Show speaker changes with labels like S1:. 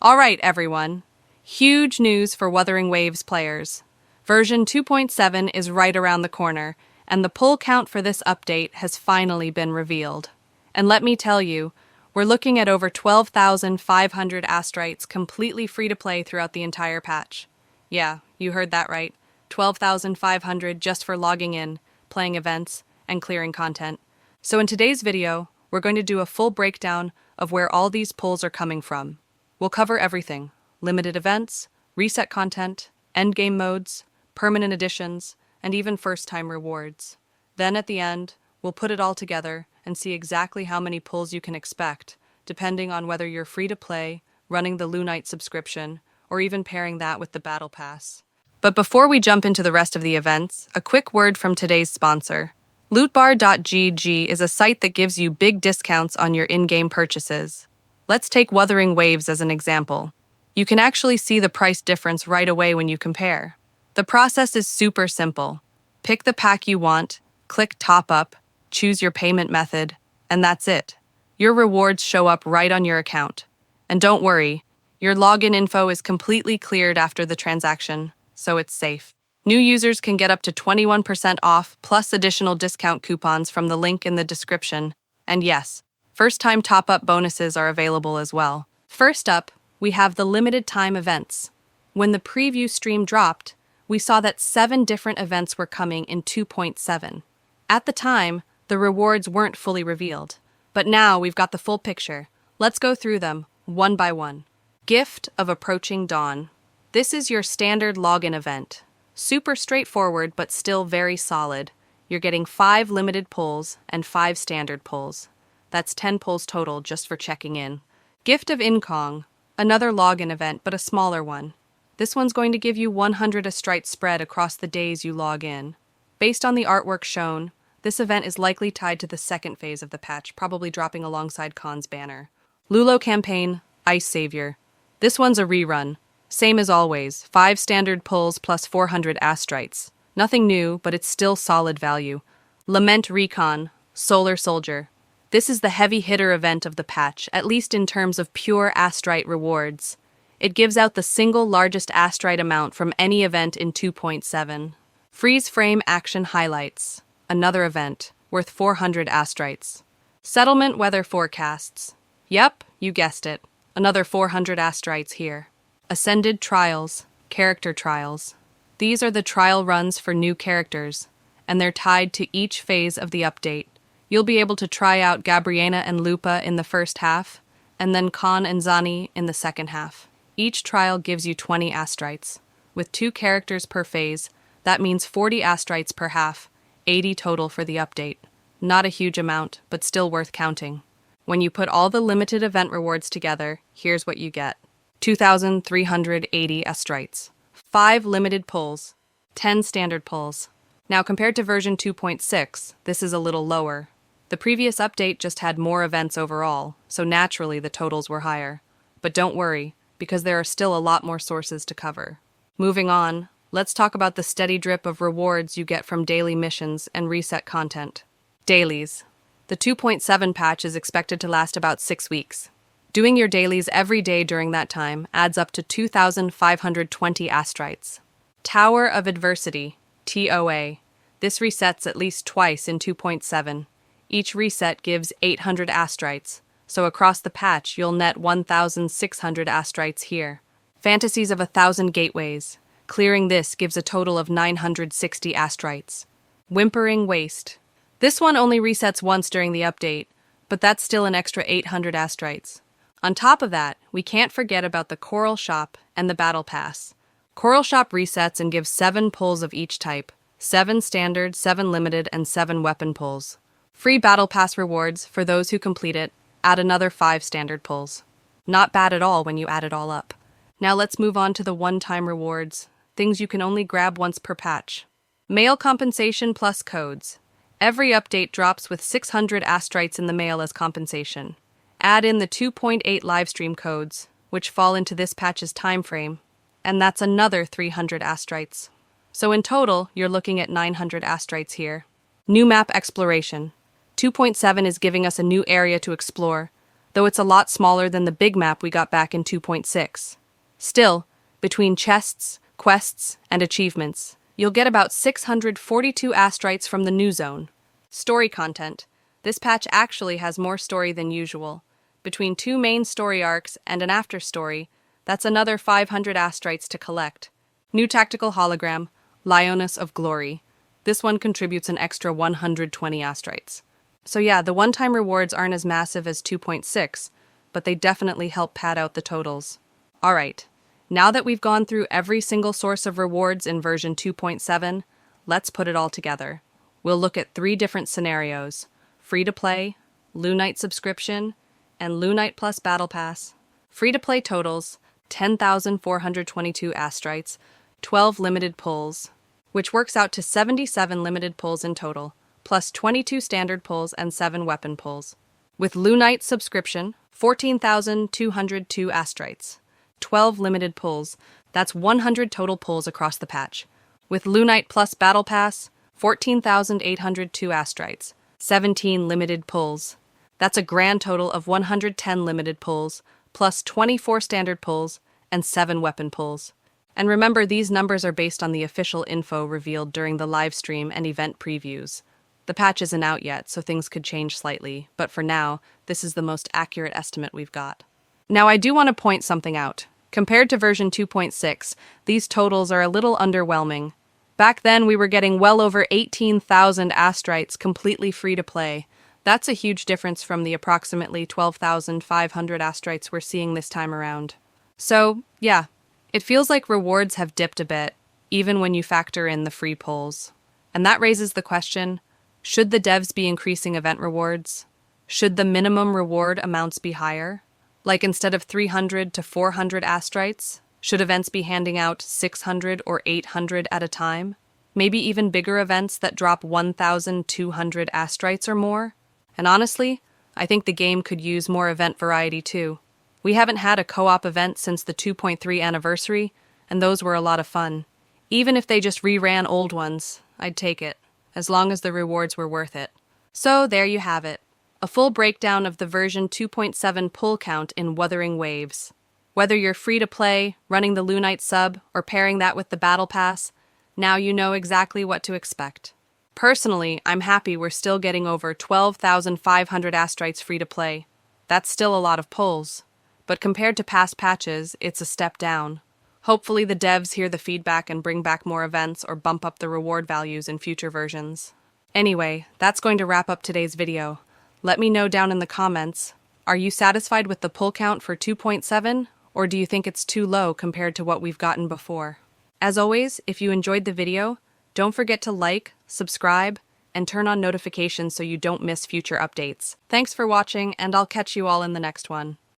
S1: Alright, everyone. Huge news for Wuthering Waves players. Version 2.7 is right around the corner, and the pull count for this update has finally been revealed. And let me tell you, we're looking at over 12,500 ASTRITES completely free to play throughout the entire patch. Yeah, you heard that right. 12,500 just for logging in, playing events, and clearing content. So in today's video, we're going to do a full breakdown of where all these pulls are coming from. We'll cover everything: limited events, reset content, endgame modes, permanent additions, and even first-time rewards. Then at the end, we'll put it all together and see exactly how many pulls you can expect, depending on whether you're free to play, running the Lunite subscription, or even pairing that with the Battle Pass. But before we jump into the rest of the events, a quick word from today's sponsor. Lootbar.gg is a site that gives you big discounts on your in-game purchases. Let's take Wuthering Waves as an example. You can actually see the price difference right away when you compare. The process is super simple. Pick the pack you want, click Top Up, choose your payment method, and that's it. Your rewards show up right on your account. And don't worry, your login info is completely cleared after the transaction, so it's safe. New users can get up to 21% off plus additional discount coupons from the link in the description. And yes, first-time top-up bonuses are available as well. First up, we have the limited time events. When the preview stream dropped, we saw that 7 different events were coming in 2.7. At the time, the rewards weren't fully revealed. But now we've got the full picture. Let's go through them, one by one. Gift of Approaching Dawn. This is your standard login event. Super straightforward, but still very solid. You're getting 5 limited pulls and 5 standard pulls. That's 10 pulls total just for checking in. Gift of Incong, another login event, but a smaller one. This one's going to give you 100 ASTRITES spread across the days you log in. Based on the artwork shown, this event is likely tied to the second phase of the patch, probably dropping alongside Khan's banner. Lulo Campaign, Ice Savior. This one's a rerun. Same as always, 5 standard pulls plus 400 ASTRITES. Nothing new, but it's still solid value. Lament Recon, Solar Soldier. This is the heavy hitter event of the patch, at least in terms of pure ASTRITE rewards. It gives out the single largest ASTRITE amount from any event in 2.7. Freeze Frame Action Highlights, another event, worth 400 ASTRITES. Settlement Weather Forecasts. Yep, you guessed it. Another 400 ASTRITES here. Ascended Trials, Character Trials. These are the trial runs for new characters, and they're tied to each phase of the update. You'll be able to try out Gabriena and Lupa in the first half, and then Khan and Zani in the second half. Each trial gives you 20 ASTRITES. With 2 characters per phase, that means 40 ASTRITES per half, 80 total for the update. Not a huge amount, but still worth counting. When you put all the limited event rewards together, here's what you get. 2,380 ASTRITES. 5 limited pulls, 10 standard pulls. Now compared to version 2.6, this is a little lower. The previous update just had more events overall, so naturally the totals were higher. But don't worry, because there are still a lot more sources to cover. Moving on, let's talk about the steady drip of rewards you get from daily missions and reset content. Dailies. The 2.7 patch is expected to last about 6 weeks. Doing your dailies every day during that time adds up to 2,520 ASTRITES. Tower of Adversity, TOA. This resets at least twice in 2.7. Each reset gives 800 ASTRITES, so across the patch you'll net 1,600 ASTRITES here. Fantasies of 1,000 Gateways. Clearing this gives a total of 960 ASTRITES. Whimpering Waste. This one only resets once during the update, but that's still an extra 800 ASTRITES. On top of that, we can't forget about the Coral Shop and the Battle Pass. Coral Shop resets and gives 7 pulls of each type, 7 standard, 7 limited, and 7 weapon pulls. Free Battle Pass rewards for those who complete it add another 5 standard pulls. Not bad at all when you add it all up. Now let's move on to the one-time rewards, things you can only grab once per patch. Mail compensation plus codes. Every update drops with 600 ASTRITES in the mail as compensation. Add in the 2.8 livestream codes, which fall into this patch's time frame, and that's another 300 ASTRITES. So in total, you're looking at 900 ASTRITES here. New map exploration. 2.7 is giving us a new area to explore, though it's a lot smaller than the big map we got back in 2.6. Still, between chests, quests, and achievements, you'll get about 642 astrites from the new zone. Story content. This patch actually has more story than usual. Between 2 main story arcs and an after-story, that's another 500 astrites to collect. New tactical hologram, Lioness of Glory. This one contributes an extra 120 astrites. So yeah, the one-time rewards aren't as massive as 2.6, but they definitely help pad out the totals. Alright, now that we've gone through every single source of rewards in version 2.7, let's put it all together. We'll look at 3 different scenarios: free-to-play, Lunite subscription, and Lunite plus Battle Pass. Free-to-play totals: 10,422 astrites, 12 limited pulls, which works out to 77 limited pulls in total, plus 22 standard pulls and 7 weapon pulls. With Lunite subscription, 14,202 astrites, 12 limited pulls, that's 100 total pulls across the patch. With Lunite plus Battle Pass, 14,802 astrites, 17 limited pulls. That's a grand total of 110 limited pulls, plus 24 standard pulls, and 7 weapon pulls. And remember, these numbers are based on the official info revealed during the live stream and event previews. The patch isn't out yet, so things could change slightly, but for now, this is the most accurate estimate we've got. Now, I do want to point something out. Compared to version 2.6, these totals are a little underwhelming. Back then, we were getting well over 18,000 astrites completely free to play. That's a huge difference from the approximately 12,500 astrites we're seeing this time around. So, yeah, it feels like rewards have dipped a bit, even when you factor in the free pulls. And that raises the question, should the devs be increasing event rewards? Should the minimum reward amounts be higher? Like instead of 300 to 400 astrites, should events be handing out 600 or 800 at a time? Maybe even bigger events that drop 1,200 astrites or more? And honestly, I think the game could use more event variety too. We haven't had a co-op event since the 2.3 anniversary, and those were a lot of fun. Even if they just reran old ones, I'd take it, as long as the rewards were worth it. So there you have it, a full breakdown of the version 2.7 pull count in Wuthering Waves. Whether you're free to play, running the Lunite sub, or pairing that with the Battle Pass, now you know exactly what to expect. Personally, I'm happy we're still getting over 12,500 astrites free to play. That's still a lot of pulls. But compared to past patches, it's a step down. Hopefully the devs hear the feedback and bring back more events or bump up the reward values in future versions. Anyway, that's going to wrap up today's video. Let me know down in the comments, are you satisfied with the pull count for 2.7, or do you think it's too low compared to what we've gotten before? As always, if you enjoyed the video, don't forget to like, subscribe, and turn on notifications so you don't miss future updates. Thanks for watching, and I'll catch you all in the next one.